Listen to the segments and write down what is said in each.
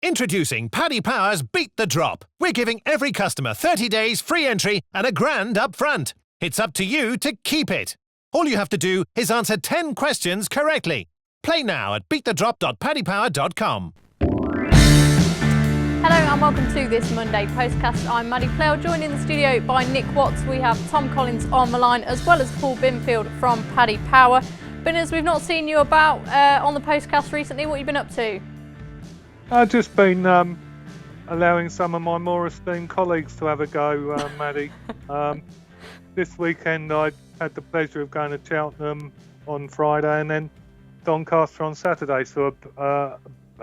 Introducing Paddy Power's Beat the Drop. We're giving every customer 30 days free entry and £1,000 up front. It's up to you to keep it. All you have to do is answer 10 questions correctly. Play now at beatthedrop.paddypower.com. Hello and welcome to this Monday Postcast. I'm Maddie Plale, joined in the studio by Nick Watts. We have Tom Collins on the line, as well as Paul Binfield from Paddy Power. Binners, we've not seen you about on the Postcast recently. What have you been up to? I've just been allowing some of my more esteemed colleagues to have a go, Maddie. This weekend I had the pleasure of going to Cheltenham on Friday and then Doncaster on Saturday, so a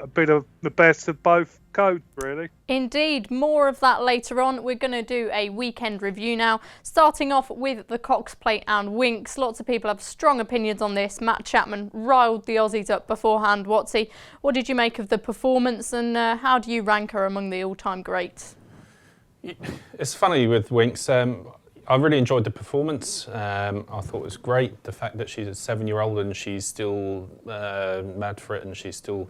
bit of the best of both codes, really. Indeed, more of that later on. We're going to do a weekend review now, starting off with the Cox Plate and Winx. Lots of people have strong opinions on this. Matt Chapman riled the Aussies up beforehand. Watsy, what did you make of the performance, and how do you rank her among the all-time greats? It's funny with Winx. I really enjoyed the performance. I thought it was great. The fact that she's a 7-year-old and she's still mad for it and she's still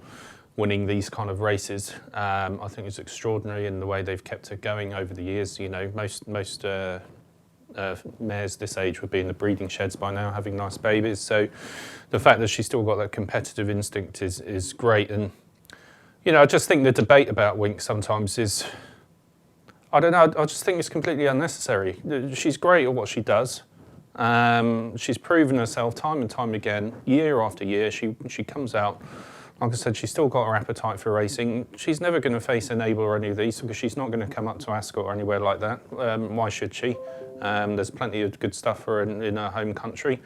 winning these kind of races, I think it's extraordinary in the way they've kept her going over the years. You know, most mares this age would be in the breeding sheds by now, having nice babies. So the fact that she's still got that competitive instinct is great. And you know, I just think the debate about Winx sometimes is, I don't know, I just think it's completely unnecessary. She's great at what she does. She's proven herself time and time again, year after year. She comes out. Like I said, she's still got her appetite for racing. She's never going to face Enable or any of these because she's not going to come up to Ascot or anywhere like that. Why should she? There's plenty of good stuff for her in her home country.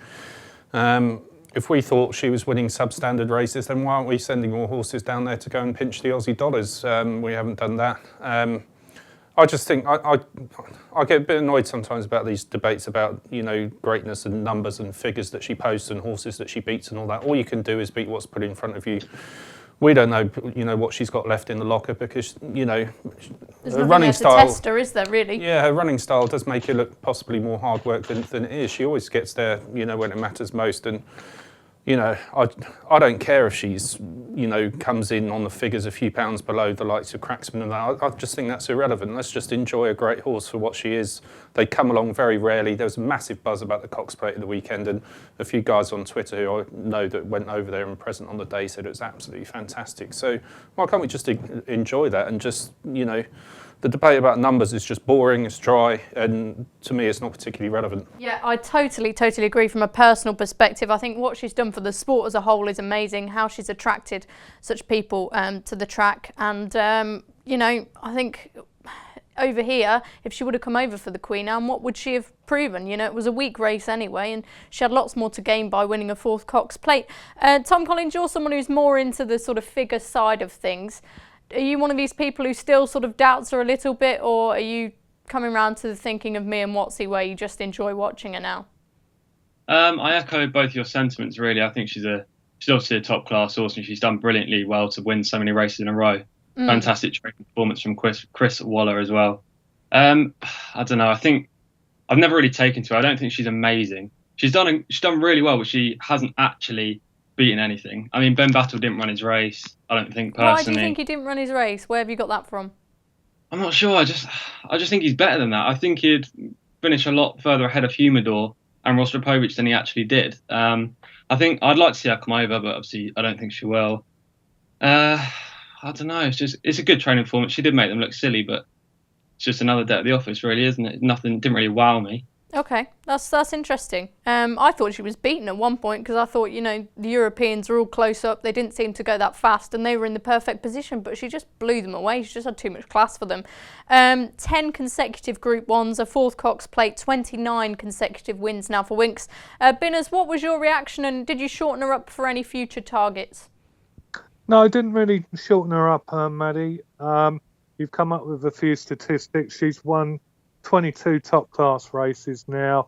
If we thought she was winning substandard races, then why aren't we sending more horses down there to go and pinch the Aussie dollars? We haven't done that. I just think I get a bit annoyed sometimes about these debates about, you know, greatness and numbers and figures that she posts and horses that she beats and all that. All you can do is beat what's put in front of you. We don't know, you know, what she's got left in the locker because, you know, there's her running style. To test her, is there really? Yeah, her running style does make her look possibly more hard work than it is. She always gets there, you know, when it matters most. And you know, I don't care if she's, you know, comes in on the figures a few pounds below the likes of Cracksman and that. I just think that's irrelevant. Let's just enjoy a great horse for what she is. They come along very rarely. There was a massive buzz about the Cox Plate at the weekend, and a few guys on Twitter who I know that went over there and present on the day said it was absolutely fantastic. So why can't we just enjoy that and just, you know, the debate about numbers is just boring, it's dry, and to me it's not particularly relevant. Yeah, I totally agree from a personal perspective. I think what she's done for the sport as a whole is amazing, how she's attracted such people to the track. And, you know, I think over here, if she would have come over for the Queen Anne, what would she have proven? You know, it was a weak race anyway, and she had lots more to gain by winning a 4th Cox Plate. Tom Collins, you're someone who's more into the sort of figure side of things. Are you one of these people who still sort of doubts her a little bit, or are you coming around to the thinking of me and Watsy where you just enjoy watching her now? I echo both your sentiments, really. I think she's obviously a top class horse and she's done brilliantly well to win so many races in a row. Fantastic training performance from Chris Waller as well. I don't know. I think I've never really taken to her. I don't think she's amazing. She's done really well, but she hasn't actually beaten anything. I mean, Ben Battle didn't run his race, I don't think, personally. Why do you think he didn't run his race? Where have you got that from? I'm not sure. I just think he's better than that. I think he'd finish a lot further ahead of Humidor and Rostropovich than he actually did. I think I'd like to see her come over, but obviously I don't think she will. I don't know. It's a good training performance. She did make them look silly, but it's just another day at the office, really, isn't it? Nothing didn't really wow me. Okay, that's interesting. I thought she was beaten at one point because I thought, you know, the Europeans were all close up. They didn't seem to go that fast and they were in the perfect position, but she just blew them away. She just had too much class for them. 10 consecutive Group 1s, a 4th Cox Plate, 29 consecutive wins now for Winx. Binners, what was your reaction, and did you shorten her up for any future targets? No, I didn't really shorten her up, Maddie. You've come up with a few statistics. She's won 22 top class races now.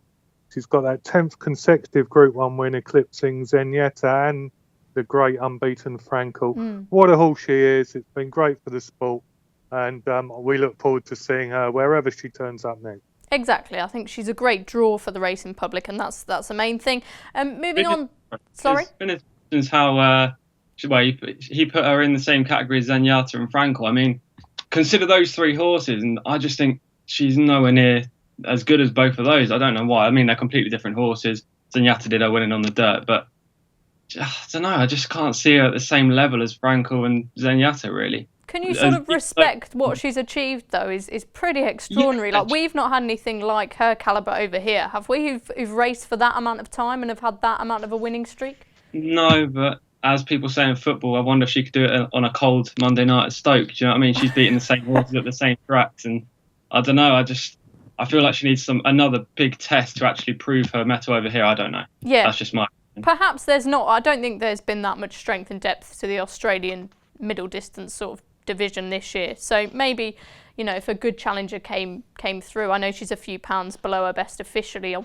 She's got that 10th consecutive Group 1 win, eclipsing Zenyatta and the great unbeaten Frankel. What a horse she is. It's been great for the sport, and we look forward to seeing her wherever she turns up next. Exactly. I think she's a great draw for the racing public, and that's the main thing. Moving on. Sorry? For instance, how he put her in the same category as Zenyatta and Frankel. I mean, consider those 3 horses, and I just think she's nowhere near as good as both of those. I don't know why. I mean, they're completely different horses. Zenyatta did her winning on the dirt, but I don't know. I just can't see her at the same level as Frankel and Zenyatta, really. Can you sort of respect what she's achieved, though? Is pretty extraordinary. Yeah. Like, we've not had anything like her calibre over here, have we? Who've raced for that amount of time and have had that amount of a winning streak? No, but as people say in football, I wonder if she could do it on a cold Monday night at Stoke. Do you know what I mean? She's beating the same horses at the same tracks, and I don't know. I feel like she needs another big test to actually prove her mettle over here. I don't know. Yeah, that's just my opinion. Perhaps there's not. I don't think there's been that much strength and depth to the Australian middle distance sort of division this year. So maybe, if a good challenger came through. I know she's a few pounds below her best officially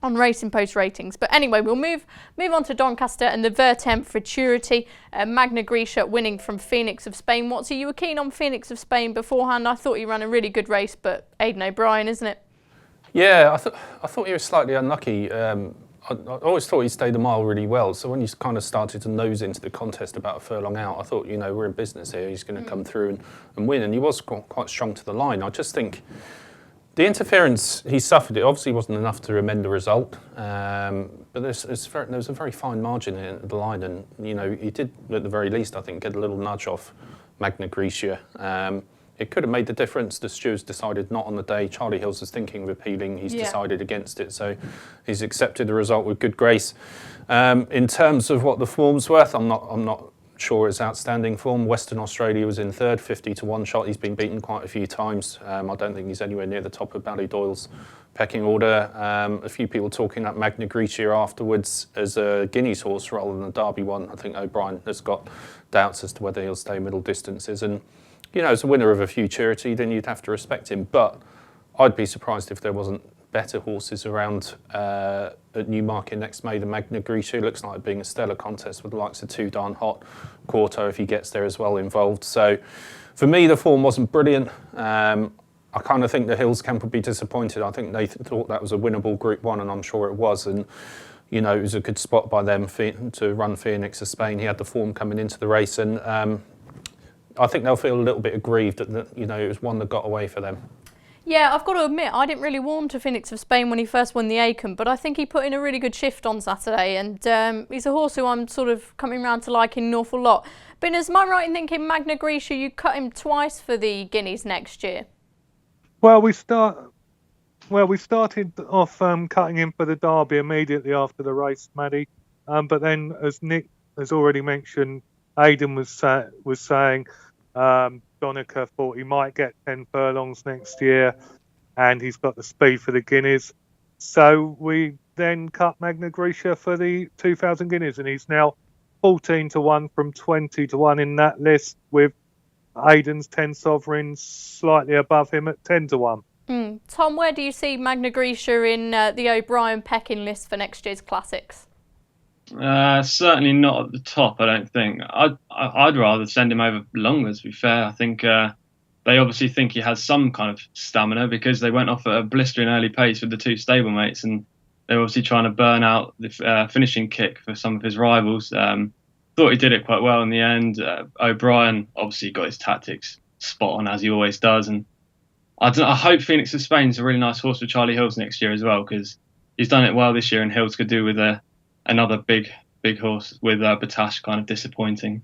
on Racing Post ratings. But anyway, we'll move on to Doncaster and the Vertem Futurity. Magna Grecia winning from Phoenix of Spain. Watsy, you were keen on Phoenix of Spain beforehand. I thought he ran a really good race, but Aidan O'Brien, isn't it? Yeah, I thought he was slightly unlucky. I always thought he stayed a mile really well. So when he kind of started to nose into the contest about a furlong out, I thought, we're in business here. He's going to come through and win. And he was quite strong to the line. I just think the interference he suffered, it obviously wasn't enough to amend the result. But there was a very fine margin in the line. And, he did, at the very least, I think, get a little nudge off Magna Grecia. It could have made the difference. The stewards decided not on the day. Charlie Hills was thinking of appealing. He's decided against it. So he's accepted the result with good grace. In terms of what the form's worth, I'm not sure it's outstanding form. Western Australia was in third, 50 to 1 shot. He's been beaten quite a few times. I don't think he's anywhere near the top of Ballydoyle's pecking order. A few people talking up Magna Grecia afterwards as a Guineas horse rather than a Derby one. I think O'Brien has got doubts as to whether he'll stay middle distances. And as a winner of a Futurity, then you'd have to respect him. But I'd be surprised if there wasn't better horses around at Newmarket next May than Magna Grecia. It looks like it being a stellar contest with the likes of Too Darn Hot, Quarto, if he gets there as well, involved. So for me, the form wasn't brilliant. I kind of think the Hills camp would be disappointed. I think they thought that was a winnable Group 1, and I'm sure it was. And it was a good spot by them to run Phoenix of Spain. He had the form coming into the race, and I think they'll feel a little bit aggrieved that it was one that got away for them. Yeah, I've got to admit, I didn't really warm to Phoenix of Spain when he first won the Acon, but I think he put in a really good shift on Saturday, and he's a horse who I'm sort of coming round to liking an awful lot. Binners, am I right in thinking Magna Grecia, you cut him twice for the Guineas next year? Well, we started off cutting him for the Derby immediately after the race, Maddie. But then, as Nick has already mentioned, Aidan was saying Donica thought he might get 10 furlongs next year, and he's got the speed for the Guineas. So we then cut Magna Grecia for the 2,000 Guineas, and he's now 14 to 1 from 20 to 1 in that list, with Aidan's 10 sovereigns slightly above him at 10 to 1. Tom, where do you see Magna Grecia in the O'Brien pecking list for next year's classics? Certainly not at the top, I don't think. I'd rather send him over longer, to be fair. I think they obviously think he has some kind of stamina, because they went off at a blistering early pace with the two stablemates, and they're obviously trying to burn out the finishing kick for some of his rivals. Thought he did it quite well in the end. O'Brien obviously got his tactics spot on, as he always does, and I hope Phoenix of Spain's a really nice horse for Charlie Hills next year as well, because he's done it well this year, and Hills could do with another big horse with Batash kind of disappointing.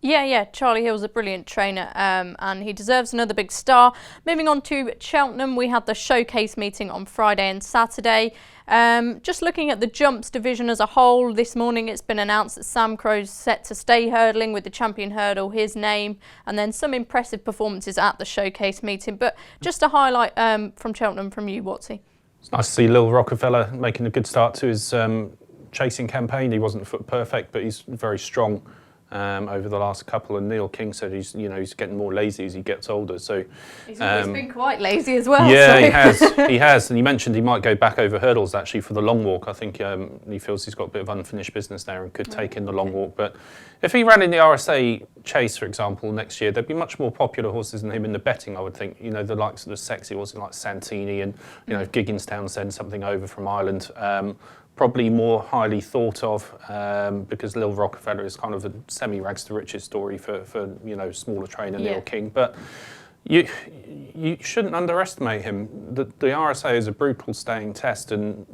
Yeah, Charlie Hill's a brilliant trainer, and he deserves another big star. Moving on to Cheltenham, we had the showcase meeting on Friday and Saturday. Just looking at the jumps division as a whole, this morning it's been announced that Sam Crow's set to stay hurdling with the champion hurdle, his name, and then some impressive performances at the showcase meeting. But just a highlight from Cheltenham from you, Watsy. It's nice to see Lil Rockefeller making a good start to his chasing campaign. He wasn't foot perfect, but he's very strong over the last couple. And Neil King said he's getting more lazy as he gets older. So he's always been quite lazy as well. Yeah, so. he has. And he mentioned he might go back over hurdles actually for the long walk. I think he feels he's got a bit of unfinished business there and could take in the long walk. But if he ran in the RSA Chase, for example, next year, there'd be much more popular horses than him in the betting, I would think. The likes of the sexy horses like Santini, and if Giggins Town sends something over from Ireland, probably more highly thought of because Lil Rockefeller is kind of a semi-rags to riches story for smaller trainer Neil King. But you shouldn't underestimate him. The RSA is a brutal staying test, and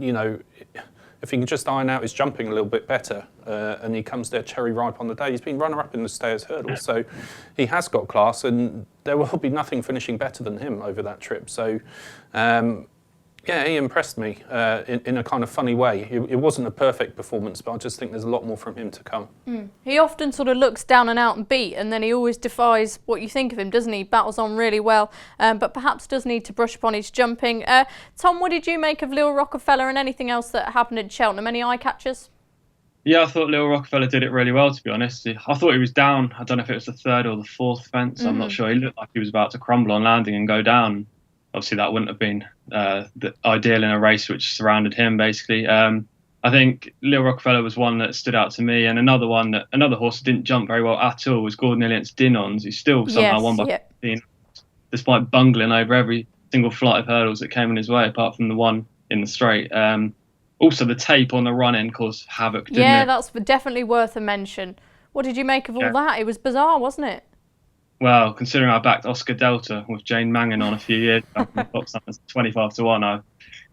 if he can just iron out his jumping a little bit better, and he comes there cherry ripe on the day. He's been runner-up in the Stayers Hurdle, so he has got class, and there will be nothing finishing better than him over that trip. So, he impressed me in a kind of funny way. It wasn't a perfect performance, but I just think there's a lot more from him to come. He often sort of looks down and out and beat, and then he always defies what you think of him, doesn't he? Battles on really well, but perhaps does need to brush upon his jumping. Tom, what did you make of Lil Rockefeller and anything else that happened at Cheltenham? Any eye catchers? Yeah, I thought Lil Rockefeller did it really well, to be honest. I thought he was down. I don't know if it was the third or the fourth fence. I'm not sure. He looked like he was about to crumble on landing and go down. Obviously, that wouldn't have been the ideal in a race which surrounded him, basically. I think Lil Rockefeller was one that stood out to me, and another horse that didn't jump very well at all was Gordon Elliott's Dinons, who still somehow won by 15, despite bungling over every single flight of hurdles that came in his way, apart from the one in the straight. Also, the tape on the run-in caused havoc, didn't it? Yeah, that's definitely worth a mention. What did you make of all that? It was bizarre, wasn't it? Well, considering I backed Oscar Delta with Jane Mangan on a few years back in the Fox Summers 25-1,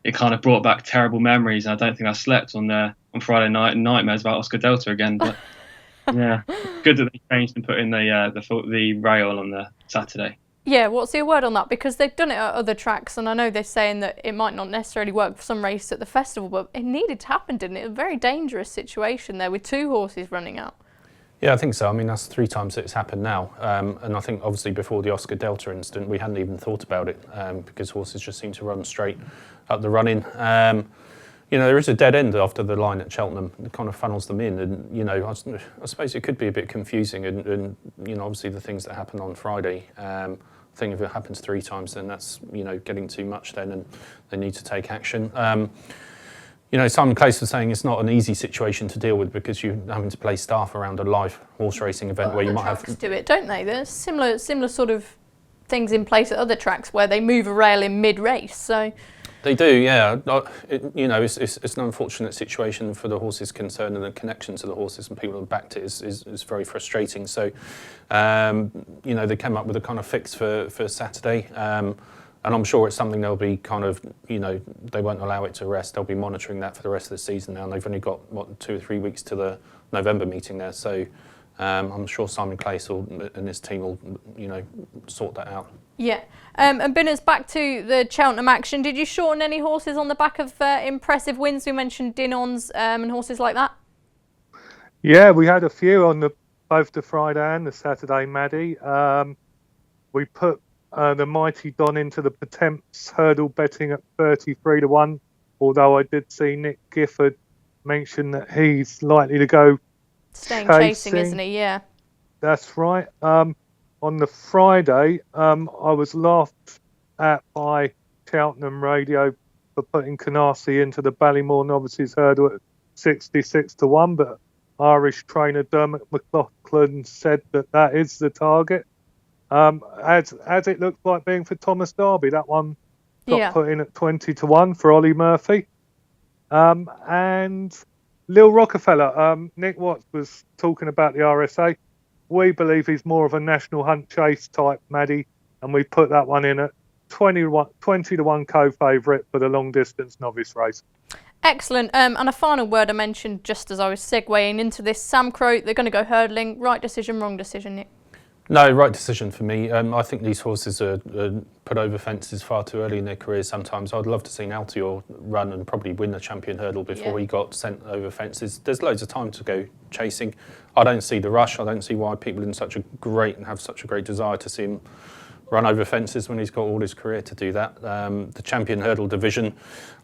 it kind of brought back terrible memories. I don't think I slept on Friday night and nightmares about Oscar Delta again. But yeah, good that they changed and put in the rail on the Saturday. Yeah, what's your word on that? Because they've done it at other tracks, and I know they're saying that it might not necessarily work for some races at the festival, but it needed to happen, didn't it? A very dangerous situation there with two horses running out. Yeah, I think so. I mean, that's 3 times that it's happened now. And I think obviously before the Oscar Delta incident, we hadn't even thought about it because horses just seem to run straight up the run-in. There is a dead end after the line at Cheltenham. It kind of funnels them in. And, I suppose it could be a bit confusing. And obviously the things that happened on Friday, I think if it happens 3 times, then that's, getting too much then and they need to take action. Simon Clace was saying it's not an easy situation to deal with because you're having to play staff around a live horse racing event where you might have... Tracks do it, don't they? There's similar sort of things in place at other tracks where they move a rail in mid-race, so... They do, yeah. It's an unfortunate situation for the horses concerned, and the connection to the horses and people who backed it is very frustrating. So, they came up with a kind of fix for Saturday. And I'm sure it's something they'll be kind of, they won't allow it to rest. They'll be monitoring that for the rest of the season now. And they've only got, 2 or 3 weeks to the November meeting there. So I'm sure Simon Clace and his team will, sort that out. Yeah. And Binners, back to the Cheltenham action. Did you shorten any horses on the back of impressive wins? We mentioned Dinons and horses like that. Yeah, we had a few on both the Friday and the Saturday, Maddie. We put the Mighty Don into the Potemps hurdle betting at 33-1, although I did see Nick Gifford mention that he's likely to go chasing, isn't he? Yeah. That's right. On the Friday, I was laughed at by Cheltenham Radio for putting Canarsie into the Ballymore Novices hurdle at 66-1, but Irish trainer Dermot McLaughlin said that is the target. As it looked like being for Thomas Darby, that one got put in at 20-1 for Ollie Murphy. And Lil Rockefeller, Nick Watts was talking about the RSA. We believe he's more of a National Hunt Chase type, Maddie, and we put that one in at 20-1 co-favourite for the long distance novice race. Excellent. And a final word I mentioned just as I was segueing into this, Sam Crow, they're going to go hurdling. Right decision, wrong decision, Nick? No, right decision for me. I think these horses are put over fences far too early in their careers sometimes. I'd love to see Altior run and probably win the Champion Hurdle before he got sent over fences. There's loads of time to go chasing. I don't see the rush. I don't see why people have such a great desire to see him run over fences when he's got all his career to do that. The Champion Hurdle division,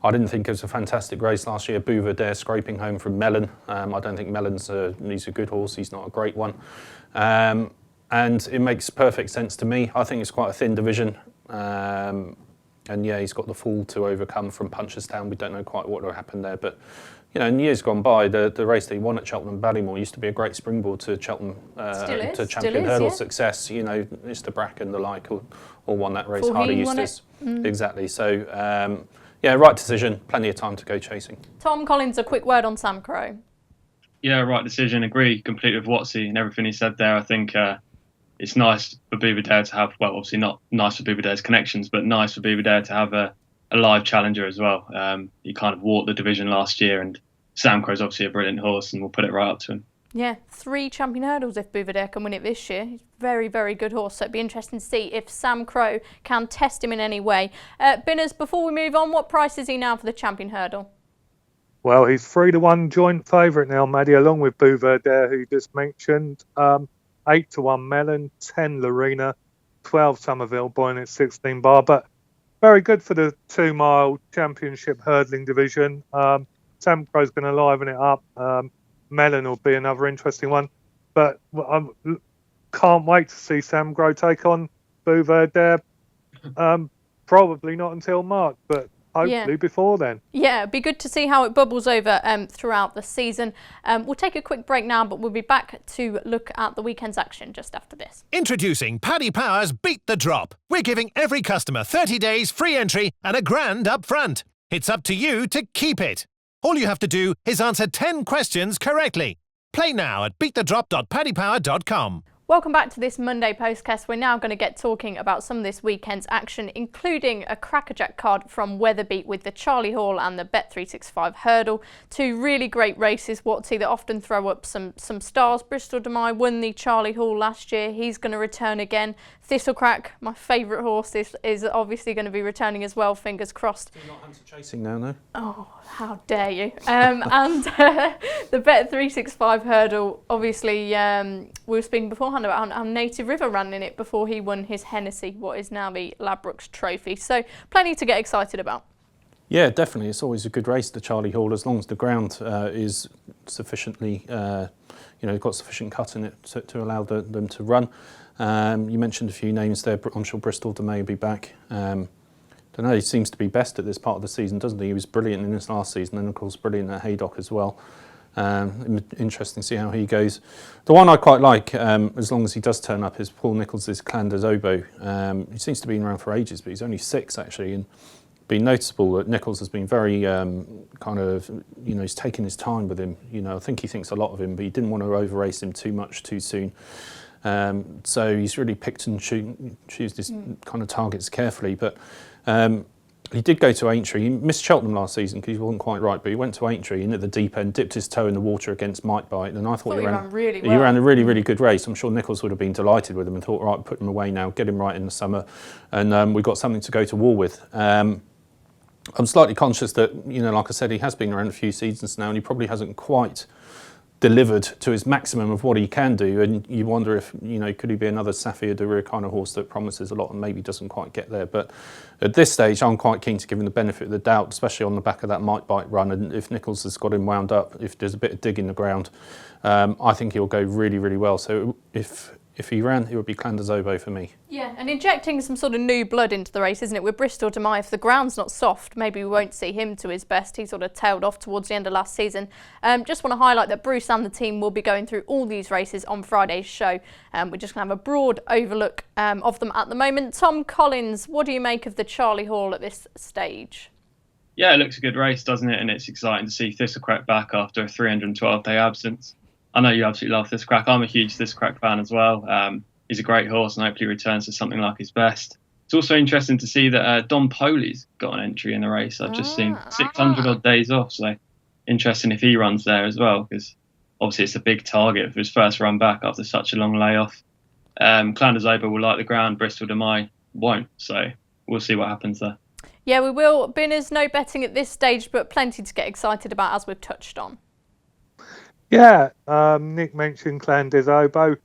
I didn't think it was a fantastic race last year. Bouvardere scraping home from Mellon. I don't think Mellon's he's a good horse. He's not a great one. And it makes perfect sense to me. I think it's quite a thin division. And yeah, he's got the fall to overcome from Punchestown. We don't know quite what will happen there. But, in years gone by, the race that he won at Cheltenham Ballymore used to be a great springboard to Cheltenham, to Champion Hurdle success. Mr. Brack and the like all won that race. Harder Eustace. Exactly. So, yeah, right decision. Plenty of time to go chasing. Tom Collins, a quick word on Sam Crow. Yeah, right decision. Agree completely with Watsy and everything he said there. I think it's nice for Beaverdale to have, well, obviously not nice for Beaverdale's connections, but nice for Beaverdale to have a live challenger as well. He kind of walked the division last year, and Sam Crow's obviously a brilliant horse, and we'll put it right up to him. Yeah, 3 champion hurdles if Beaverdale can win it this year. He's a very, very good horse, so it'd be interesting to see if Sam Crow can test him in any way. Binners, before we move on, what price is he now for the champion hurdle? Well, he's 3-1 joint favourite now, Maddie, along with Beaverdale, who you just mentioned. 8-1 Melon, 10 Lorena, 12 Somerville, Boyne at 16 bar, but very good for the 2 mile championship hurdling division. Sam Crow's going to liven it up. Melon will be another interesting one, but I can't wait to see Sam Crow take on Beaverdale. Probably not until March, but hopefully before then. Yeah, it'd be good to see how it bubbles over throughout the season. We'll take a quick break now, but we'll be back to look at the weekend's action just after this. Introducing Paddy Power's Beat the Drop. We're giving every customer 30 days free entry and £1,000 up front. It's up to you to keep it. All you have to do is answer 10 questions correctly. Play now at beatthedrop.paddypower.com. Welcome back to this Monday Postcast. We're now going to get talking about some of this weekend's action, including a crackerjack card from Weatherby with the Charlie Hall and the Bet365 Hurdle. 2 really great races, Watsy, that often throw up some stars. Bristol De Mai won the Charlie Hall last year. He's going to return again. Thistlecrack, my favourite horse, is obviously going to be returning as well, fingers crossed. You're not hunter chasing now, no? Oh, how dare you. And the Bet365 Hurdle, obviously, we were speaking beforehand about how Native River ran in it before he won his Hennessy, what is now the Ladbrokes Trophy. So plenty to get excited about. Yeah, definitely. It's always a good race, the Charlie Hall, as long as the ground is sufficiently, got sufficient cut in it to allow them to run. You mentioned a few names there. I'm sure Bristol De Mai will be back. Don't know, he seems to be best at this part of the season, doesn't he? He was brilliant in this last season, and of course brilliant at Haydock as well. Interesting to see how he goes. The one I quite like, as long as he does turn up, is Paul Nicholls' Clan des Obeaux. He seems to have been around for ages, but he's only 6 actually, and been noticeable that Nicholls has been very he's taken his time with him. I think he thinks a lot of him, but he didn't want to over-race him too much too soon. So he's really picked and choose his kind of targets carefully, but he did go to Aintree. He missed Cheltenham last season because he wasn't quite right, but he went to Aintree and at the deep end dipped his toe in the water against Mike Bite, and I thought he ran really well. He ran a really, really good race. I'm sure Nicholls would have been delighted with him and thought, right, put him away now, get him right in the summer, and we've got something to go to war with. I'm slightly conscious that, like I said, he has been around a few seasons now and he probably hasn't quite delivered to his maximum of what he can do, and you wonder if, could he be another Safia Derir kind of horse that promises a lot and maybe doesn't quite get there. But at this stage, I'm quite keen to give him the benefit of the doubt, especially on the back of that Mike Bite run, and if Nicholls has got him wound up, if there's a bit of dig in the ground, I think he'll go really, really well. So if he ran, it would be Clan des Obeaux for me. Yeah, and injecting some sort of new blood into the race, isn't it? With Bristol De Mai, if the ground's not soft, maybe we won't see him to his best. He sort of tailed off towards the end of last season. Just want to highlight that Bruce and the team will be going through all these races on Friday's show. We're just going to have a broad overlook of them at the moment. Tom Collins, what do you make of the Charlie Hall at this stage? Yeah, it looks a good race, doesn't it? And it's exciting to see Thistlecrack back after a 312-day absence. I know you absolutely love Thistlecrack. I'm a huge Thistlecrack fan as well. He's a great horse and hopefully returns to something like his best. It's also interesting to see that Don Poley's got an entry in the race. I've just seen 600 odd days off, so interesting if he runs there as well, because obviously it's a big target for his first run back after such a long layoff. Clan des Obeaux will like the ground, Bristol De Mai won't, so we'll see what happens there. Yeah, we will. Binners, no betting at this stage, but plenty to get excited about, as we've touched on. Yeah, Nick mentioned Clan des Obeaux.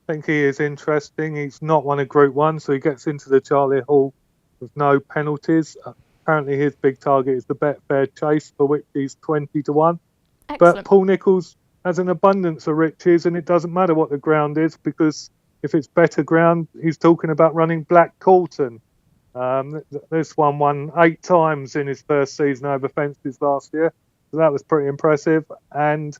I think he is interesting. He's not won a Group 1, so he gets into the Charlie Hall with no penalties. Apparently his big target is the Betfair Chase, for which he's 20-1. Excellent. But Paul Nicholls has an abundance of riches, and it doesn't matter what the ground is, because if it's better ground, he's talking about running Black Coulton. This one won 8 times in his first season over fences last year, so that was pretty impressive. And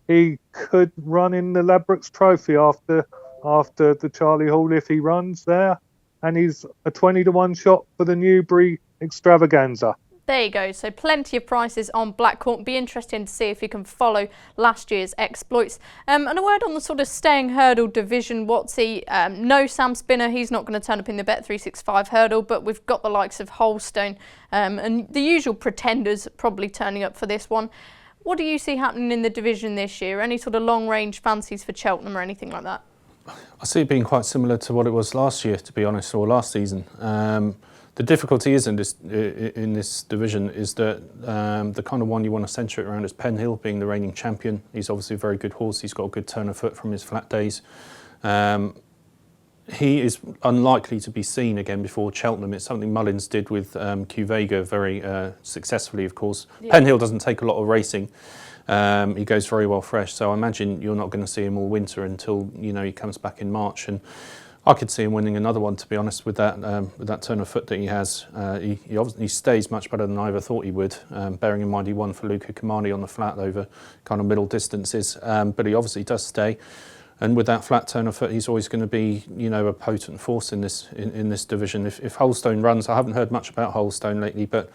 he could run in the Ladbrokes Trophy after the Charlie Hall if he runs there, and he's a 20-1 shot for the Newbury Extravaganza. There you go. So plenty of prices on Blackcourt. Be interesting to see if you can follow last year's exploits. And a word on the sort of staying hurdle division. Watsy, no Sam Spinner. He's not going to turn up in the Bet365 Hurdle, but we've got the likes of Holstone and the usual pretenders probably turning up for this one. What do you see happening in the division this year? Any sort of long-range fancies for Cheltenham or anything like that? I see it being quite similar to what it was last year, to be honest, or last season. The difficulty is in this division is that the kind of one you want to centre it around is Penhill, being the reigning champion. He's obviously a very good horse. He's got a good turn of foot from his flat days. He is unlikely to be seen again before Cheltenham. It's something Mullins did with Q Vega very successfully, of course. Yeah. Penhill doesn't take a lot of racing. He goes very well fresh, so I imagine you're not going to see him all winter until he comes back in March. And I could see him winning another one, to be honest, with that turn of foot that he has. He obviously stays much better than I ever thought he would, bearing in mind he won for Luca Kamani on the flat over kind of middle distances, but he obviously does stay. And with that flat turn of foot, he's always going to be, a potent force in this division. If Holstone runs, I haven't heard much about Holstone lately, but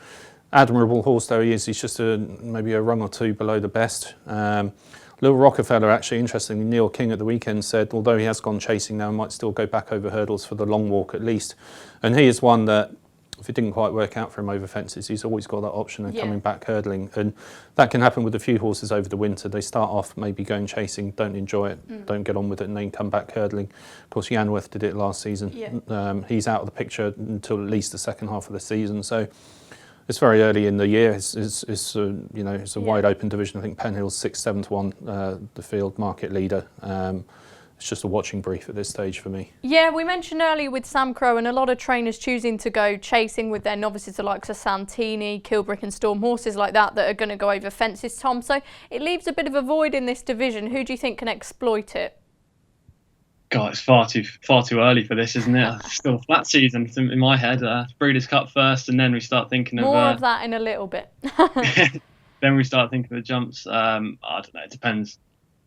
admirable horse though he is, he's just maybe a rung or two below the best. Little Rockefeller, actually, interestingly, Neil King at the weekend said, although he has gone chasing now, might still go back over hurdles for the long walk at least. And he is one that, if it didn't quite work out for him over fences, he's always got that option of coming back hurdling. And that can happen with a few horses over the winter. They start off maybe going chasing, don't enjoy it, don't get on with it, and then come back hurdling. Of course, Yanworth did it last season. Yeah. He's out of the picture until at least the second half of the season. So it's very early in the year. It's a wide open division. I think Penhill's 6-7 to 1, the field market leader. It's just a watching brief at this stage for me. Yeah, we mentioned earlier with Sam Crow and a lot of trainers choosing to go chasing with their novices, the likes of Santini, Kilbrick and Storm, horses like that are going to go over fences, Tom. So it leaves a bit of a void in this division. Who do you think can exploit it? God, it's far too early for this, isn't it? It's still a flat season in my head. Breeders' Cup first, and then we start thinking more of that in a little bit. Then we start thinking of the jumps. I don't know. It depends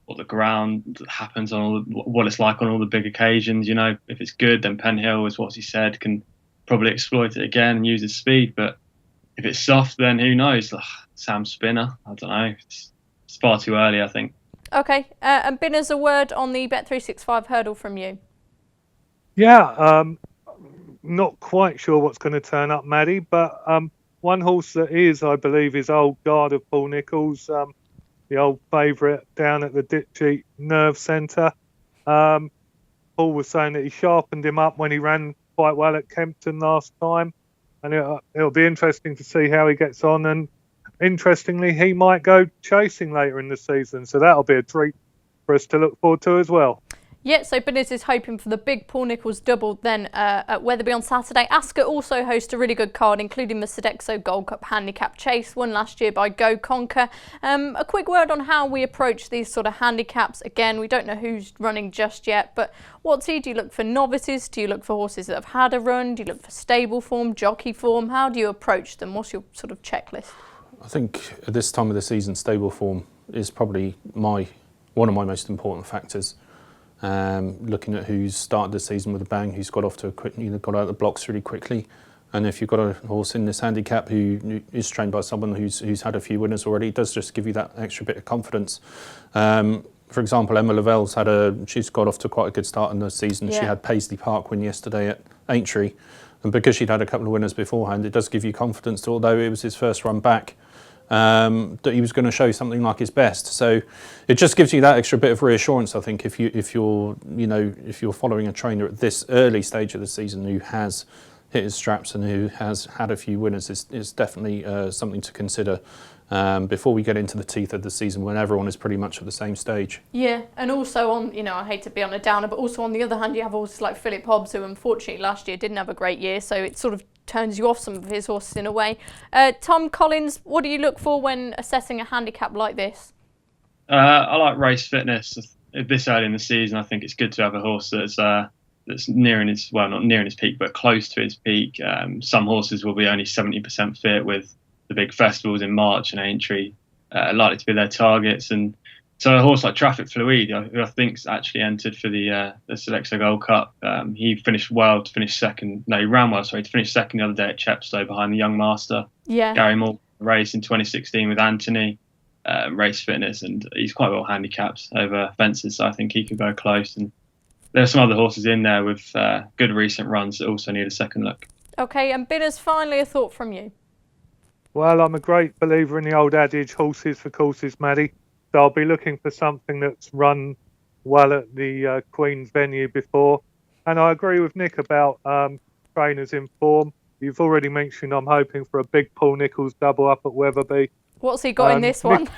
what the ground happens on, what it's like on all the big occasions. If it's good, then Penhill, is what he said, can probably exploit it again and use his speed. But if it's soft, then who knows? Sam Spinner, I don't know. It's far too early, I think. Okay, and Binners, a word on the Bet365 Hurdle from you. Yeah, not quite sure what's going to turn up, Maddie, but one horse that is, I believe, is Old Guard of Paul Nicholls, the old favourite down at the Ditchy Nerve Centre. Paul was saying that he sharpened him up when he ran quite well at Kempton last time, and it'll be interesting to see how he gets on. And interestingly, he might go chasing later in the season, so that'll be a treat for us to look forward to as well. Yeah, so Binners is hoping for the big Paul Nicholls double then at Wetherby on Saturday. Ascot also hosts a really good card, including the Sodexo Gold Cup Handicap Chase, won last year by Go Conquer. A quick word on how we approach these sort of handicaps. Again, we don't know who's running just yet, but do you look for novices? Do you look for horses that have had a run? Do you look for stable form, jockey form? How do you approach them? What's your sort of checklist? I think at this time of the season, stable form is probably one of my most important factors. Looking at who's started the season with a bang, who's got off to got out of the blocks really quickly, and if you've got a horse in this handicap who is trained by someone who's had a few winners already, it does just give you that extra bit of confidence. For example, Emma Lavelle's she's got off to quite a good start in the season. Yeah. She had Paisley Park win yesterday at Aintree, and because she'd had a couple of winners beforehand, it does give you confidence, although it was his first run back, that he was going to show something like his best. So it just gives you that extra bit of reassurance, I think, if you're following a trainer at this early stage of the season who has hit his straps and who has had a few winners, is definitely something to consider before we get into the teeth of the season when everyone is pretty much at the same stage. Yeah, and also on, I hate to be on a downer, but also on the other hand, you have horses like Philip Hobbs, who unfortunately last year didn't have a great year, so it sort of turns you off some of his horses in a way. Tom Collins, what do you look for when assessing a handicap like this? I like race fitness. This early in the season, I think it's good to have a horse that's nearing its, well, not nearing its peak, but close to its peak. Some horses will be only 70% fit with the big festivals in March and Aintree likely to be their targets, and So a horse like Traffic Fluid, who I think's actually entered for the Sodexo Gold Cup, he finished well to finish second. No, he ran well, sorry, to finish second the other day at Chepstow behind the young master, Gary Moore, race in 2016 with Anthony, race fitness, and he's quite well handicapped over fences, so I think he could go close. And there are some other horses in there with good recent runs that also need a second look. Okay, and Binners, finally a thought from you. Well, I'm a great believer in the old adage, horses for courses, Maddie. So I'll be looking for something that's run well at the Queen's venue before. And I agree with Nick about trainers in form. You've already mentioned I'm hoping for a big Paul Nicholls double up at Weatherby. What's he got in this one?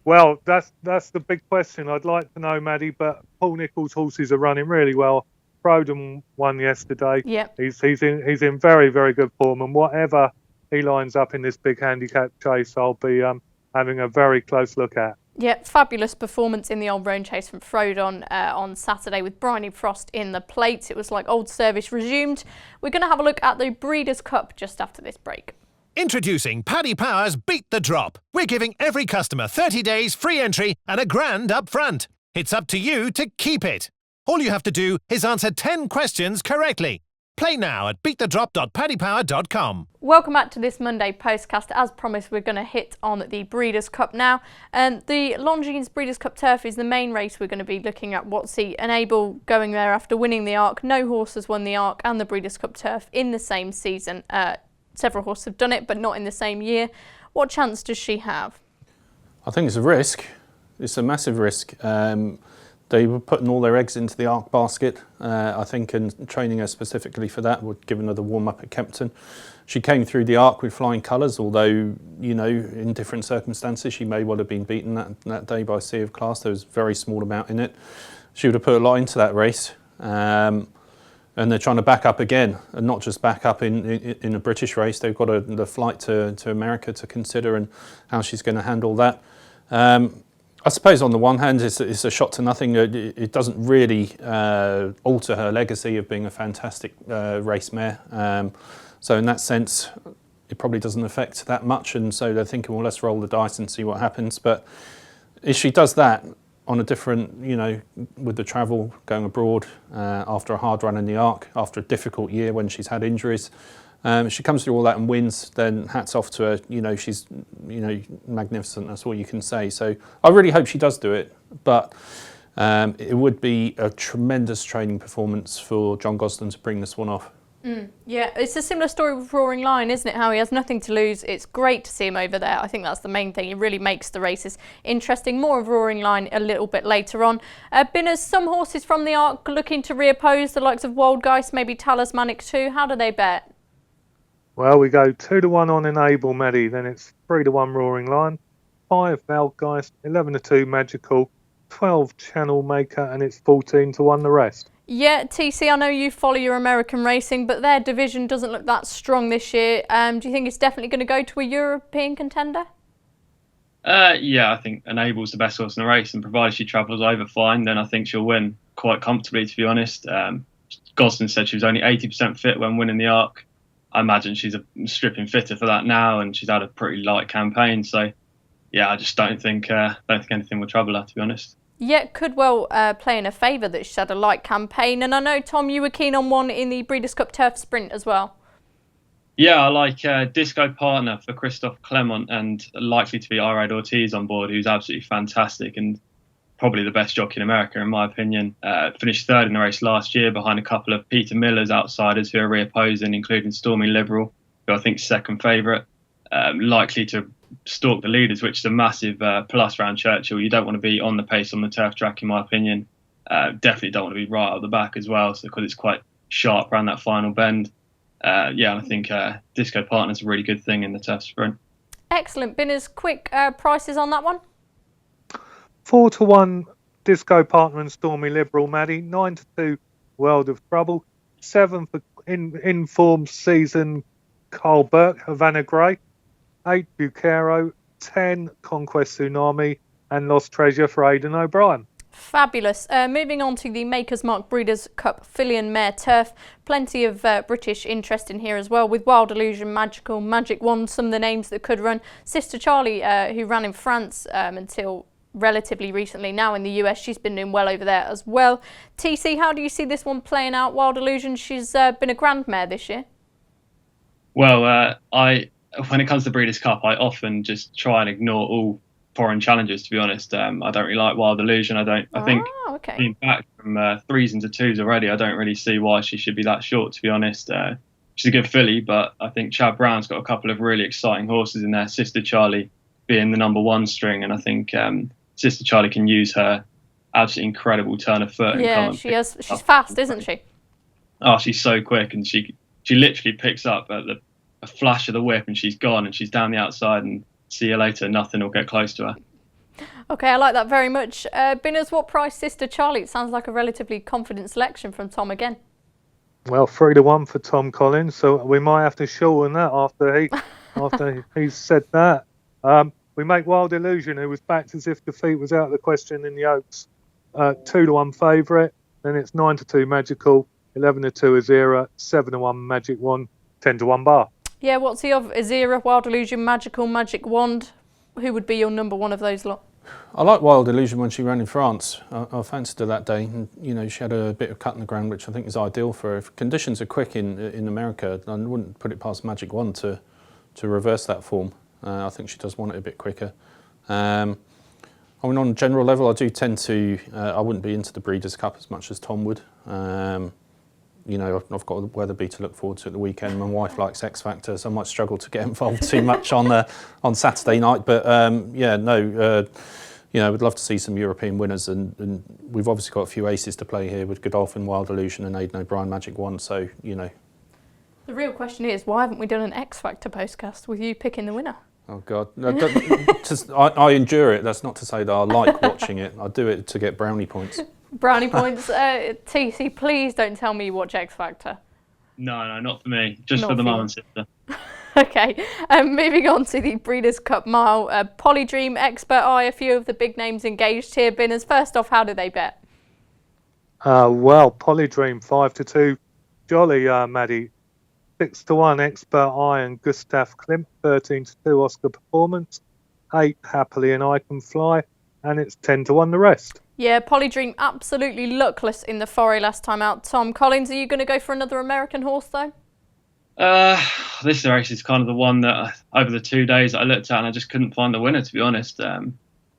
Well, that's the big question. I'd like to know, Maddie, but Paul Nicholls' horses are running really well. Frodon won yesterday. Yep. He's in very, very good form, and whatever he lines up in this big handicap chase, I'll be having a very close look at. Yeah, fabulous performance in the Old Roan Chase from Frodon on Saturday with Bryony Frost in the plates. It was like old service resumed. We're going to have a look at the Breeders' Cup just after this break. Introducing Paddy Power's Beat the Drop. We're giving every customer 30 days free entry and a grand up front. It's up to you to keep it. All you have to do is answer 10 questions correctly. Play now at beatthedrop.paddypower.com. Welcome back to this Monday Postcast. As promised, we're going to hit on the Breeders' Cup now. The Longines Breeders' Cup Turf is the main race we're going to be looking at. What's he Enable going there after winning the Arc? No horse has won the Arc and the Breeders' Cup Turf in the same season. Several horses have done it, but not in the same year. What chance does she have? I think it's a risk. It's a massive risk. They were putting all their eggs into the Arc basket, I think, and training her specifically for that, giving her the warm-up at Kempton. She came through the Arc with flying colours, although, you know, in different circumstances, she may well have been beaten that day by Sea of Class. There was a very small amount in it. She would have put a lot into that race. And they're trying to back up again, and not just back up in a British race. They've got the flight to America to consider and how she's going to handle that. I suppose on the one hand, it's a shot to nothing. It doesn't really alter her legacy of being a fantastic race mare. So in that sense, it probably doesn't affect that much. And so they're thinking, well, let's roll the dice and see what happens. But if she does that on a different, you know, with the travel, going abroad after a hard run in the Arc, after a difficult year when she's had injuries, if she comes through all that and wins, then hats off to her. You know, she's, you know, magnificent. That's all you can say. So I really hope she does do it. But it would be a tremendous training performance for John Gosden to bring this one off. Yeah, it's a similar story with Roaring Lion, isn't it? How he has nothing to lose. It's great to see him over there. I think that's the main thing. It really makes the races interesting. More of Roaring Lion a little bit later on. Binners, some horses from the Arc looking to reoppose, the likes of Wild Geist, maybe Talismanic too. How do they bet? Well, we go 2-1 on Enable, Maddie. Then it's 3-1 Roaring Lion, 5 Valgeist, 11-2 Magical, 12 Channel Maker, and it's 14-1 the rest. Yeah, TC, I know you follow your American racing, but their division doesn't look that strong this year. Do you think it's definitely going to go to a European contender? Yeah, I think Enable's the best horse in the race, and provided she travels over fine, then I think she'll win quite comfortably, to be honest. Gosden said she was only 80% fit when winning the Arc. I imagine she's a stripping fitter for that now, and she's had a pretty light campaign. So, yeah, I just don't think anything will trouble her, to be honest. Yeah, could well play in her favour that she's had a light campaign. And I know, Tom, you were keen on one in the Breeders' Cup Turf Sprint as well. Yeah, I like Disco Partner for Christophe Clement, and likely to be Irad Ortiz on board, who's absolutely fantastic and probably the best jockey in America, in my opinion. Finished third in the race last year behind a couple of Peter Miller's outsiders who are reopposing, including Stormy Liberal, who I think is second favourite. Likely to stalk the leaders, which is a massive plus around Churchill. You don't want to be on the pace on the turf track, in my opinion. Definitely don't want to be right at the back as well, so because it's quite sharp around that final bend. Yeah, I think Disco Partner's a really good thing in the turf sprint. Excellent. Binners, quick prices on that one? 4-1 Disco Partner and Stormy Liberal, Maddie. 9-2 World of Trouble. 7 for in-form season Carl Burke, Havana Grey. 8 Bucaro. 10 Conquest Tsunami. And Lost Treasure for Aidan O'Brien. Fabulous. Moving on to the Maker's Mark Breeders' Cup Fillion Mare Turf. Plenty of British interest in here as well, with Wild Illusion, Magical, Magic Wand, some of the names that could run. Sister Charlie, who ran in France until relatively recently. Now in the US, she's been doing well over there as well. TC, how do you see this one playing out? Wild Illusion, she's been a grandmare this year. Well, when it comes to Breeders' Cup, I often just try and ignore all foreign challengers, to be honest. I don't really like Wild Illusion. I think being back from 3s into 2s already, I don't really see why she should be that short, to be honest. She's a good filly, but I think Chad Brown's got a couple of really exciting horses in there, Sister Charlie being the number 1 string, and I think Sister Charlie can use her absolutely incredible turn of foot. Yeah, she is. She's fast, isn't she? Oh, she's so quick, and she literally picks up at a flash of the whip, and she's gone, and she's down the outside, and see you later. Nothing will get close to her. Okay, I like that very much. Binners, what price Sister Charlie? It sounds like a relatively confident selection from Tom again. Well, 3-1 for Tom Collins, so we might have to shorten that after he's said that. We make Wild Illusion, who was backed as if defeat was out of the question in the Oaks, 2-1 favourite. Then it's 9-2 Magical, 11-2 Azira, 7-1 Magic Wand, 10-1 Bar. Yeah, what's the of Azira, Wild Illusion, Magical, Magic Wand? Who would be your number 1 of those lot? I like Wild Illusion when she ran in France. I fancied her that day, and you know, she had a bit of cut in the ground, which I think is ideal for her. If conditions are quick in America, I wouldn't put it past Magic Wand to reverse that form. I think she does want it a bit quicker. I mean, on a general level, I do tend to. I wouldn't be into the Breeders' Cup as much as Tom would. You know, I've got Weatherby to look forward to at the weekend. My wife likes X Factor, so I might struggle to get involved too much on Saturday night. But yeah, no, you know, we'd love to see some European winners, and we've obviously got a few aces to play here with Godolphin, Wild Illusion, and Aidan O'Brien, Magic Wand. So you know, the real question is, why haven't we done an X Factor postcast with you picking the winner? Oh God, I endure it. That's not to say that I like watching it. I do it to get brownie points. Brownie points. TC, please don't tell me you watch X Factor. No, not for me. Just Not for the for mum you. and sister. Okay, moving on to the Breeders' Cup Mile. Polydream, Expert Eye, a few of the big names engaged here. Binners, first off, how do they bet? Well, Polydream 5-2, Jolly Maddie, 6-1 Expert Eye and Gustav Klimt, 13-2 Oscar Performance, 8 Happily and I Can Fly, and it's 10-1 the rest. Yeah, Polydream absolutely luckless in the foray last time out. Tom Collins, are you going to go for another American horse though? This race is kind of the one that over the 2 days I looked at and I just couldn't find the winner, to be honest. I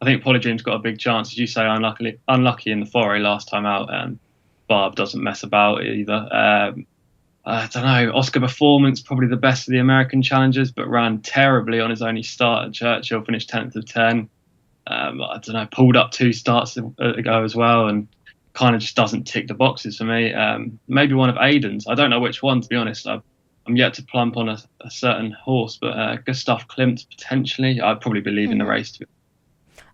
think Polydream's got a big chance, as you say, unlucky in the foray last time out. Barb doesn't mess about either. I don't know, Oscar Performance, probably the best of the American challengers, but ran terribly on his only start at Churchill, finished 10th of 10. I don't know, pulled up 2 starts ago as well, and kind of just doesn't tick the boxes for me. Maybe one of Aidan's. I don't know which one, to be honest. I'm yet to plump on a certain horse, but Gustav Klimt potentially. I'd probably believe in the race, to be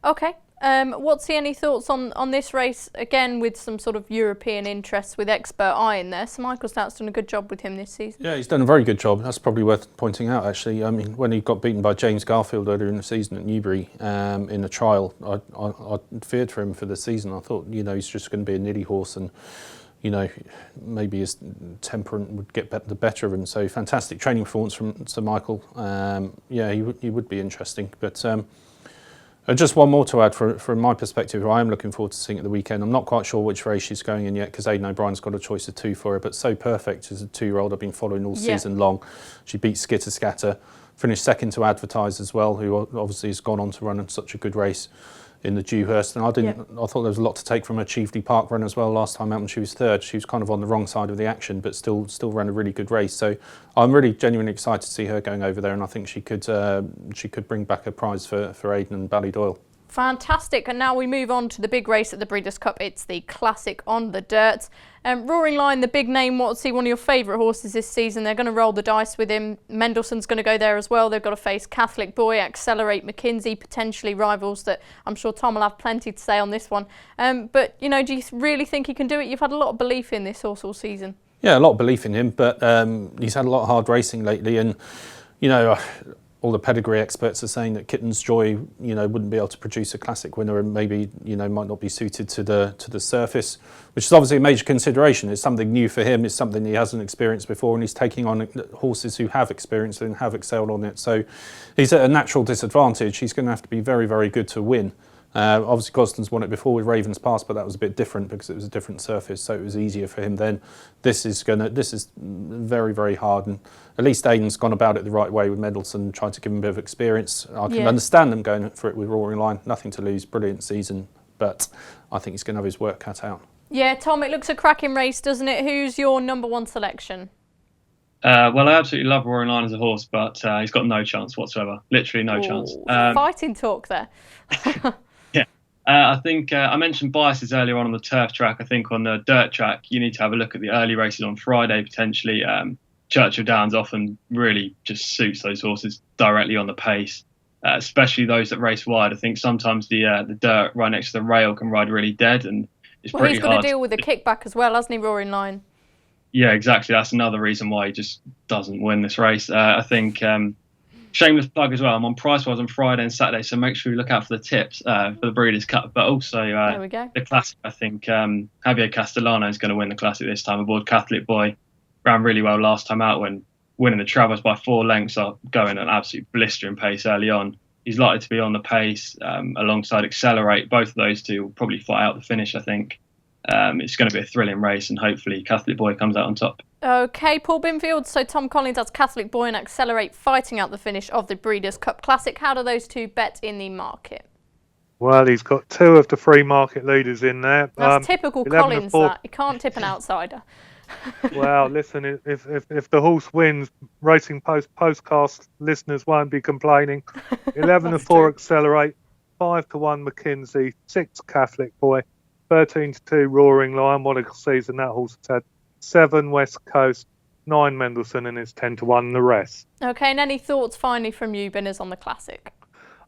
honest. Okay. What's any thoughts on this race, again with some sort of European interests with Expert Eye in there? So Michael Stout's done a good job with him this season. Yeah, he's done a very good job. That's probably worth pointing out, actually. I mean, when he got beaten by James Garfield earlier in the season at Newbury in a trial, I feared for him for the season. I thought, you know, he's just going to be a nitty horse, and you know, maybe his temperament would get the better of him. So fantastic training performance from Sir Michael. Yeah, he would be interesting, but. Just one more to add from my perspective, I am looking forward to seeing at the weekend. I'm not quite sure which race she's going in yet because Aidan O'Brien's got a choice of 2 for her, but So Perfect is a 2-year-old I've been following all season long. She beat Skitter Scatter, finished second to Advertise as well, who obviously has gone on to run such a good race in the Dewhurst. And I thought there was a lot to take from her Chiefly Park run as well last time out when she was 3rd. She was kind of on the wrong side of the action, but still ran a really good race. So I'm really genuinely excited to see her going over there, and I think she could bring back a prize for Aidan and Ballydoyle. Fantastic, and now we move on to the big race at the Breeders' Cup. It's the Classic on the Dirt. Roaring Lion, the big name, what's he, one of your favourite horses this season? They're going to roll the dice with him. Mendelssohn's going to go there as well. They've got to face Catholic Boy, Accelerate, McKinsey, potentially rivals that I'm sure Tom will have plenty to say on this one. But, you know, do you really think he can do it? You've had a lot of belief in this horse all season. Yeah, a lot of belief in him, but he's had a lot of hard racing lately, and, you know, all the pedigree experts are saying that Kitten's Joy, you know, wouldn't be able to produce a classic winner, and maybe, you know, might not be suited to the surface, which is obviously a major consideration. It's something new for him. It's something he hasn't experienced before, and he's taking on horses who have experienced it and have excelled on it. So he's at a natural disadvantage. He's going to have to be very, very good to win. Obviously, Gosden's won it before with Ravens Pass, but that was a bit different because it was a different surface, so it was easier for him then. This is very, very hard, and at least Aidan's gone about it the right way with Mendelssohn, trying to give him a bit of experience. I can understand them going for it with Roaring Lion. Nothing to lose, brilliant season, but I think he's going to have his work cut out. Yeah, Tom, it looks a cracking race, doesn't it? Who's your number one selection? Well, I absolutely love Roaring Lion as a horse, but he's got no chance whatsoever. Literally no chance. Fighting talk there. I think I mentioned biases earlier on the turf track. I think on the dirt track, you need to have a look at the early races on Friday, potentially. Churchill Downs often really just suits those horses directly on the pace, especially those that race wide. I think sometimes the dirt right next to the rail can ride really dead, and it's pretty hard. He's got to deal with the kickback as well, hasn't he, Roaring Lion? Yeah, exactly. That's another reason why he just doesn't win this race. I think shameless plug as well. I'm on Pricewise on Friday and Saturday, so make sure you look out for the tips for the Breeders' Cup, but also there we go. The Classic. I think Javier Castellano is going to win the Classic this time aboard Catholic Boy. Ran really well last time out when winning the Travers by 4 lengths, going at an absolute blistering pace early on. He's likely to be on the pace alongside Accelerate. Both of those two will probably fight out the finish, I think. It's going to be a thrilling race, and hopefully Catholic Boy comes out on top. Okay, Paul Binfield. So Tom Collins has Catholic Boy and Accelerate fighting out the finish of the Breeders' Cup Classic. How do those two bet in the market? Well, he's got 2 of the 3 market leaders in there. That's typical Collins, that. He can't tip an outsider. Well, listen, if the horse wins, Racing Postcast listeners won't be complaining. 11-4 Accelerate, 5-1 McKinsey, 6 Catholic Boy, 13-2 Roaring Lion. What a season that horse has had. 7 West Coast, 9 Mendelssohn, and it's 10-1 the rest. Okay, and any thoughts finally from you, Binners, on the Classic?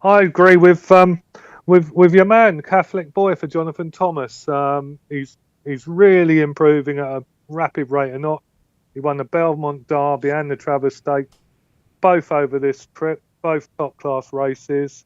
I agree with your man, Catholic Boy, for Jonathan Thomas. He's really improving at a rapid rate of knot. He won the Belmont Derby and the Travers Stakes, both over this trip, both top class races,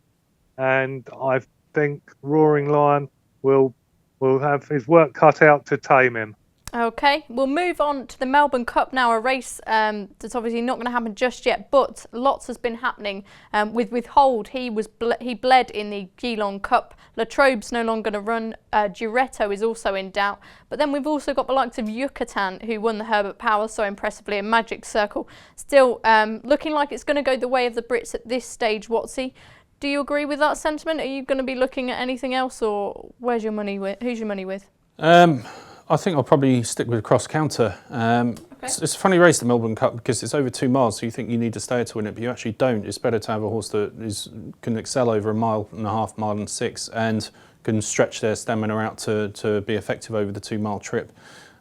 and I think Roaring Lion will have his work cut out to tame him. Okay, we'll move on to the Melbourne Cup now, a race that's obviously not going to happen just yet, but lots has been happening. With Hold, he bled in the Geelong Cup. Latrobe's no longer going to run. Duretto is also in doubt. But then we've also got the likes of Yucatan, who won the Herbert Power so impressively, and Magic Circle. Still looking like it's going to go the way of the Brits at this stage, Watsy. Do you agree with that sentiment? Are you going to be looking at anything else, or who's your money with? I think I'll probably stick with cross counter. Okay. It's a funny race, the Melbourne Cup, because it's over 2 miles, so you think you need to stay to win it, but you actually don't. It's better to have a horse that can excel over 1.5 miles, 1.5 miles and 6, and can stretch their stamina out to be effective over the 2 mile trip.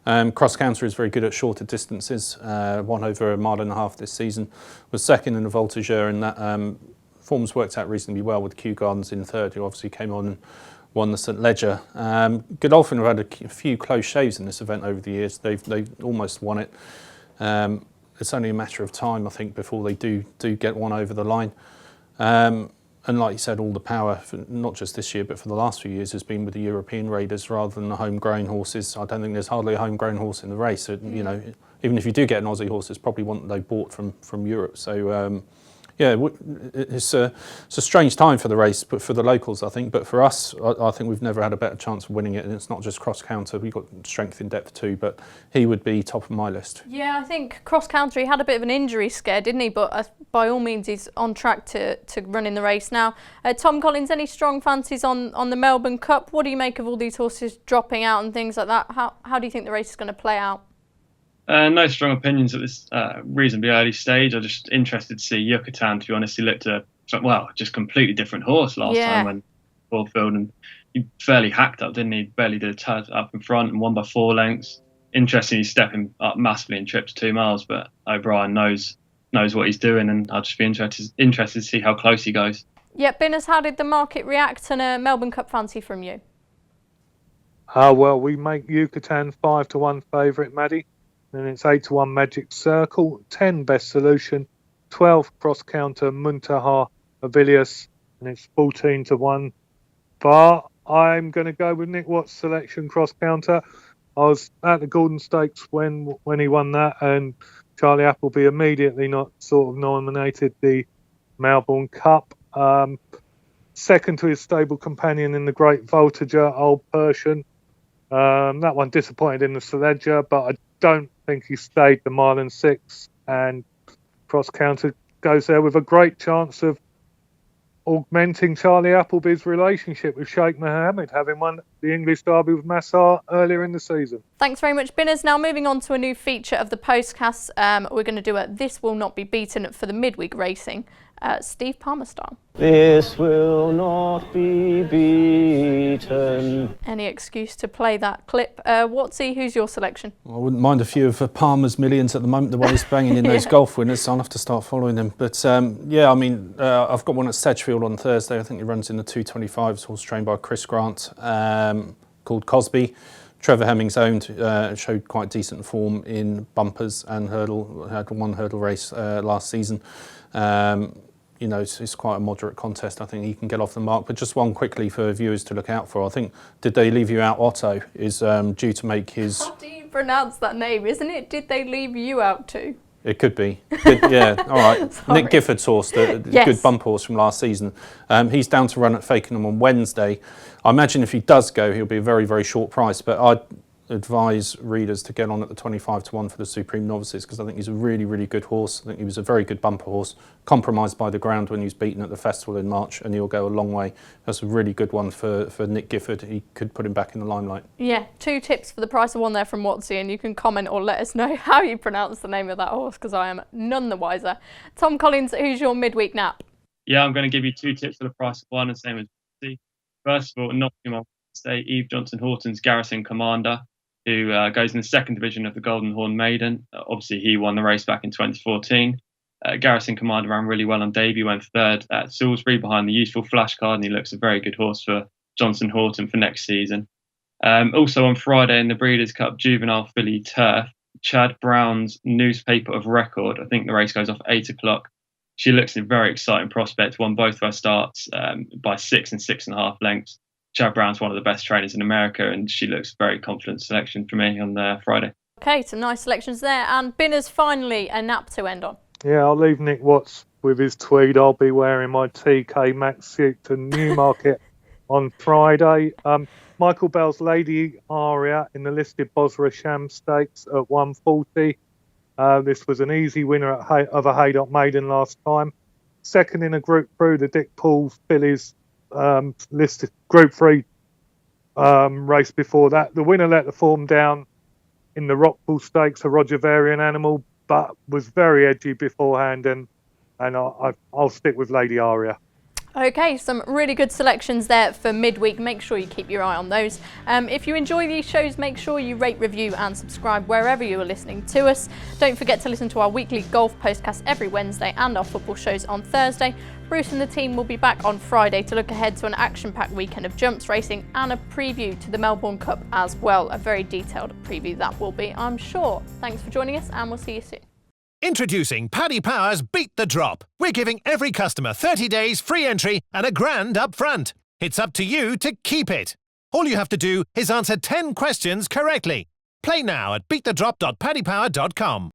Cross counter is very good at shorter distances. Won over 1.5 miles this season. Was second in the Voltigeur, and that form's worked out reasonably well with Kew Gardens in third, who obviously came on and won the St Leger. Godolphin have had a few close shaves in this event over the years. They've almost won it. It's only a matter of time, I think, before they do get one over the line. And like you said, all the power, not just this year, but for the last few years, has been with the European raiders rather than the homegrown horses. I don't think there's hardly a homegrown horse in the race. So, you know, even if you do get an Aussie horse, it's probably one that they bought from Europe. So, yeah, it's a strange time for the race, but for the locals, I think. But for us, I think we've never had a better chance of winning it. And it's not just cross counter; we've got strength in depth too. But he would be top of my list. Yeah, I think cross counter. He had a bit of an injury scare, didn't he? But by all means, he's on track to run in the race now. Tom Collins, any strong fancies on the Melbourne Cup? What do you make of all these horses dropping out and things like that? How do you think the race is going to play out? No strong opinions at this reasonably early stage. I'm just interested to see Yucatan, to be honest. He looked just completely different horse last time when Caulfield, and he fairly hacked up, didn't he? Barely did a touch up in front and won by 4 lengths. Interesting, he's stepping up massively in trips 2 miles, but O'Brien knows what he's doing, and I'll just be interested to see how close he goes. Yeah, Binners, how did the market react and a Melbourne Cup fancy from you? Well, we make Yucatan 5-1 favourite, Maddie. Then it's 8-1 Magic Circle, 10 Best Solution, 12 Cross Counter Muntaha Avilius, and it's 14-1. But I'm going to go with Nick Watt's selection Cross Counter. I was at the Golden Stakes when he won that, and Charlie Appleby immediately nominated the Melbourne Cup. second to his stable companion in the Great Voltager, Old Persian. That one disappointed in the Sledger, but I don't think he stayed the mile and 6, and Cross Counter goes there with a great chance of augmenting Charlie Appleby's relationship with Sheikh Mohammed, having won the English Derby with Massar earlier in the season. Thanks very much, Binners. Now moving on to a new feature of the Postcast, we're going to do a This Will Not Be Beaten for the midweek racing, Steve Palmer style. This will not be beaten. Any excuse to play that clip. Watsy, who's your selection? I wouldn't mind a few of Palmer's millions at the moment, the way he's banging in those golf winners, so I'll have to start following him. But yeah, I mean, I've got one at Sedgefield on Thursday. I think he runs in the 225s, horse trained by Chris Grant, called Cosby. Trevor Hemming's owned, showed quite decent form in bumpers and hurdle, had one hurdle race last season. You know, it's quite a moderate contest. I think he can get off the mark. But just one quickly for viewers to look out for. I think, Did They Leave You Out? Otto is due to make his... How do you pronounce that name? Isn't it Did They Leave You Out too? It could be. Yeah, all right. Nick Gifford's horse, the good bump horse from last season. He's down to run at Fakenham on Wednesday. I imagine if he does go, he'll be a very, very short price. But I'd advise readers to get on at the 25-1 for the Supreme Novices, because I think he's a really, really good horse. I think he was a very good bumper horse, compromised by the ground when he was beaten at the festival in March, and he'll go a long way. That's a really good one for Nick Gifford. He could put him back in the limelight. Yeah, 2 tips for the price of 1 there from Watsy, and you can comment or let us know how you pronounce the name of that horse, because I am none the wiser. Tom Collins, who's your midweek nap? Yeah, I'm going to give you 2 tips for the price of 1, and same as Watsy. First of all, Nottingham on Wednesday, Eve Johnson Horton's Garrison Commander, who goes in the 2nd division of the Golden Horn Maiden. Obviously, he won the race back in 2014. Garrison Commander ran really well on debut, went 3rd at Salisbury behind the Useful Flashcard, and he looks a very good horse for Johnson Horton for next season. Also on Friday in the Breeders' Cup Juvenile Filly Turf, Chad Brown's Newspaper of Record. I think the race goes off at 8 o'clock. She looks a very exciting prospect, won both of her starts by 6 and 6.5 lengths. Chad Brown's one of the best trainers in America, and she looks a very confident selection for me on Friday. Okay, some nice selections there. And Binners, finally, a nap to end on. Yeah, I'll leave Nick Watts with his tweed. I'll be wearing my TK Maxx suit to Newmarket on Friday. Michael Bell's Lady Aria in the listed Bosworth Sham Stakes at 140. This was an easy winner of a Haydock Maiden last time. Second in a group through the Dick Paul Fillies listed Group 3 race before that. The winner let the form down in the Rockpool Stakes, a Roger Varian animal, but was very edgy beforehand, and I'll stick with Lady Aria. Okay, some really good selections there for midweek. Make sure you keep your eye on those. If you enjoy these shows, make sure you rate, review and subscribe wherever you are listening to us. Don't forget to listen to our weekly golf postcast every Wednesday and our football shows on Thursday. Bruce and the team will be back on Friday to look ahead to an action-packed weekend of jumps racing and a preview to the Melbourne Cup as well. A very detailed preview that will be, I'm sure. Thanks for joining us, and we'll see you soon. Introducing Paddy Power's Beat the Drop. We're giving every customer 30 days free entry and £1,000 up front. It's up to you to keep it. All you have to do is answer 10 questions correctly. Play now at beatthedrop.paddypower.com.